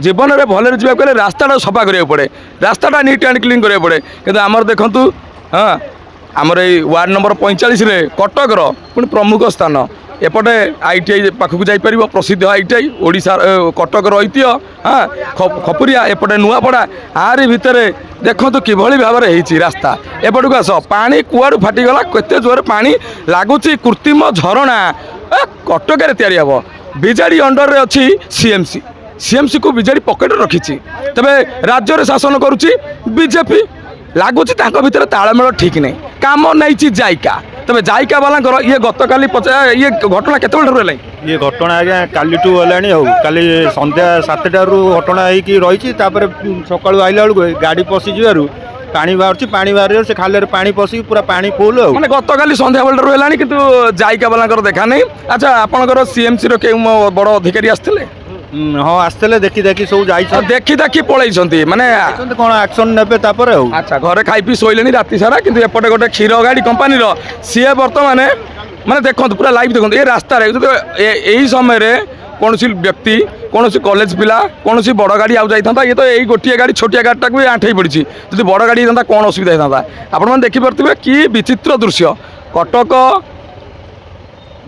जीवन में भले जाए रास्ता सफा करा पड़े रास्ता नीट एंड क्लीन करा पड़े कि आमर देखूँ हाँ आमर ये वार्ड नंबर 45 कटकर पुणी प्रमुख स्थान एपटे ITI पाखक जापर प्रसिद्ध ITI ओडिशा कटकर ऐतिह्य हाँ खपुरिया एपटे नुआपड़ा आरी भितर देखो कि भाव में रास्ता एपटू आस पानी कुआड़ फाटीगला केते जोर पानी लगुच कृत्रिम झरणा कटक या विजेडी अंडर अच्छी CMC को विजेडी पकेट रखी तेरे राज्य में शासन करुच्ची बीजेपी लगुच भितर तालमेल ठीक नहीं काम नहीं जायका तबे जायका वाला ये गतकाली ये घटना केतबेल ये घटना आज्ञा काली गलानी हो काली संध्या 7टारू घटना होगी रही सका आइला बेलू गाड़ी पशिजु पानी बाहर से खाल पानी पशिक पूरा पानी फुल मैंने गतकाली संध्या बेलू है कि जायका वाला देखा नहीं अच्छा आपंकर CMC क्यों बड़ अधिकारी आसते हाँ आसते देखी देखी सब जा देखी देखी पलैंती माने कौन एक्शन नेबे तापर अच्छा घरे खाई पी शोले राति सारा किंतु एपटे गोटे क्षीर गाड़ी कंपानी सी बर्तमान माने देखो पूरा लाइव देखो ये रास्ता यही समय कौन व्यक्ति कौन कॉलेज पिला कौन बड़ गाड़ी आउ जाता ये तो यही गोटे गाड़ी छोटिया गाड़ीटा भी आंठे पड़ी जब बड़ गाड़ी होता कौन असुविधा होता आपण देखिपे कि विचित्र दृश्य कटक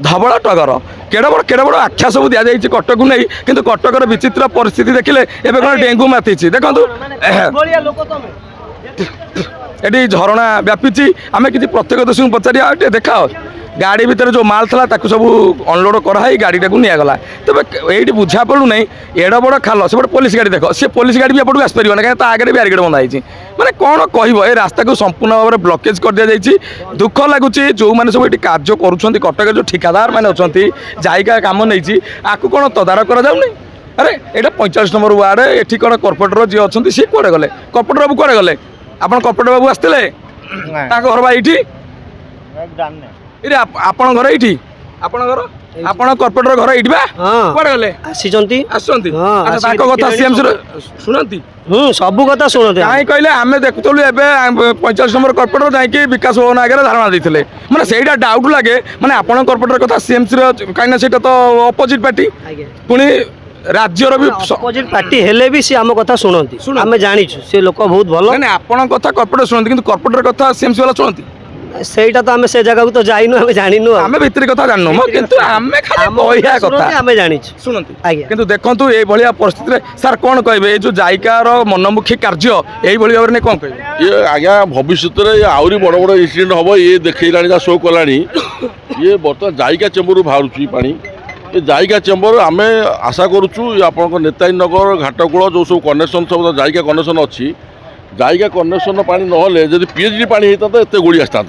धवला टगर केड़ बड़ आख्या सब दि जाए कटक को नहीं किंतु कटकर विचित्र परिस्थिति देखिले एवं कौन डेंगू माती देखो ये झरणा व्यापी आम कि प्रत्येक दोषी पचार देखा गाड़ी भितर जो माल था सब अनलोड कराई गाड़ी टाक निगला तेज ये बुझा पड़ू ना एड़ बड़ खाल से पुलिस गाड़ी देख सी पुलिस गाड़ी भी एपटू आसपर ना कहीं आगे बैरिकेड बंधा मैंने कौन कह ये रास्ता को संपूर्ण भाव में ब्लकेज कर दि जाए दुख लगुच जो मैंने सब ये कार्य करुँच कटक जो ठिकादार मैंने अच्छा जायका कम नहीं आपको कौन तदारख करा अरे ये 45 नंबर वार्ड ये कौन कॉर्पोरेटर जी अच्छा सी कौड़े गले कॉर्पोरेटर बाबू कौड़े गले आप कॉर्पोरेटर बाबू आसते घर बा ये आपण घर ये आपण घर आपण कॉर्पोरेटर घर ये कुआड़े गले कथा CMC शुणती सब कथा शुणते कहीं कहले आम देखुलु एवं 45 नंबर कॉर्पोरेटर जाकि विकास भवन आगे धारणा देते मैंने से डाउट लगे मैंने आपण कॉर्पोरेटर कथा CMC कहीं से तो अपोजिट पार्टी पुणी राज्यर भी अपोजिट पार्टी हेले भी सी आम कथा शुणती आम जानिछु से लोक बहुत भल नहीं आपण कथा कॉर्पोरेटर शुणती किंतु कॉर्पोरेटर कथा CMC वाला शुणती सेटा तो आम से जगह को तो जाइनु आम जानिनु आम भितर कथा जाननु किंतु आमे खाली कहिया कथा आम जानिछु शुणती आज्ञा किंतु देखंतु ए भलिया परिस्थिति रे सर कोन कहबे ए जो जायकार मनमुखी कार्य एई भलिया रे कोन कहबे ये आज्ञा भविष्य रे आउरी बड़ बड़ इंसिडेंट हबो ये देखैलानी जा शो कलानी ये बर्तमान जायका चेंबर बाहरुची पानी ये जायका चेंबर आमे आशा करूछु आपन नेताजी नगर घाटकुळ जो सब कनेक्शन सब जायका कनेक्शन अछि जायका कनेक्शन पानी नहले जदि PHD पानी होता तो एत गोड़ी आसता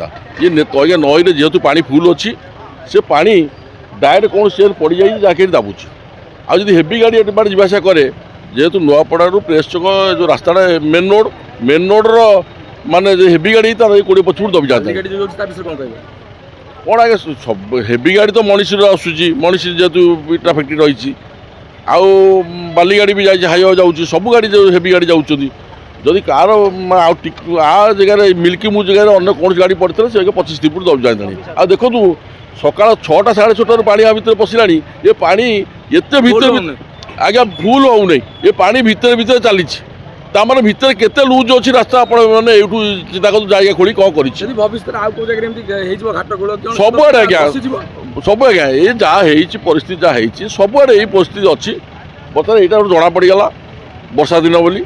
ये आज्ञा नई जेहेतु पानी फुल अच्छी से पानी डायरेक्ट कौन से पड़ जाए जहाँकि दाबुची आज हेवी गाड़ी एट बार जावासा कै जेहेतु नुआपड़ू प्रेस चक जो रास्ता मेन रोड माने हेवी गाड़ी तार कोड़े पछुड़ दबी जाता कौन आगे सब हेवी गाड़ी तो मनीष आसूँ मनीष जेहेतु इटा फैक्ट्री रही आउ बाली गाड़ी भी जाए हाईवे जाऊँगी सब गाड़ी जो हेवी गाड़ी जाऊँगी जदि कार आ जगह मिल्की मु जगह अन्य कौन गाड़ी पड़ता से 25 फुट दबी जाती आ देखो सका 6टा 6:30 पानी भितर पशिला ये पानी एत भर आज्ञा फुल हो नहीं ये पानी भितर भितर चली तार भितर केते लूज अच्छी रास्ता आप चिंता कर जाएगा खोली कौन कर सबुआड़े आज्ञा सब आज्ञा ये जहाँ परिस्थिति जहाँ सबुआड़े यही परिस्थिति अच्छी बर्तमान यहाँ जना पड़गला वर्षा दिन बोली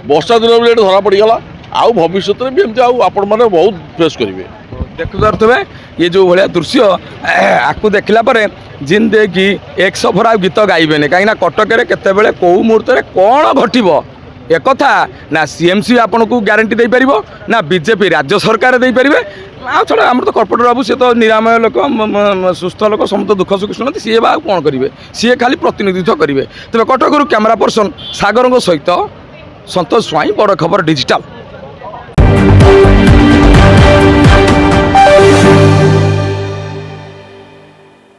वर्षा दिन बोली धरा पड़गला आउ भविष्य में भी एमती आपण मैंने बहुत फेस करेंगे देखुए ये जो भाया दृश्य आपको देखला जिन दे कि 100 भर गीत गाइबे कहीं कटक केत कौ मुहूर्त कौन घटव एक ना CMC आपन को ग्यारंटी दे पार ना बीजेपी राज्य सरकार दे पारे आ छड़ा आम तो कॉर्पोरेटर बाबू सी तो निरामय लोक सुस्थ लोक समस्त दुख सुख शुणती सी बा कौन करेंगे सी खाली प्रतिनिधित्व करेंगे तेज कटकरू कैमरा पर्सन सागर सहित संतोष स्वाई बड़ खबर डिजिटल।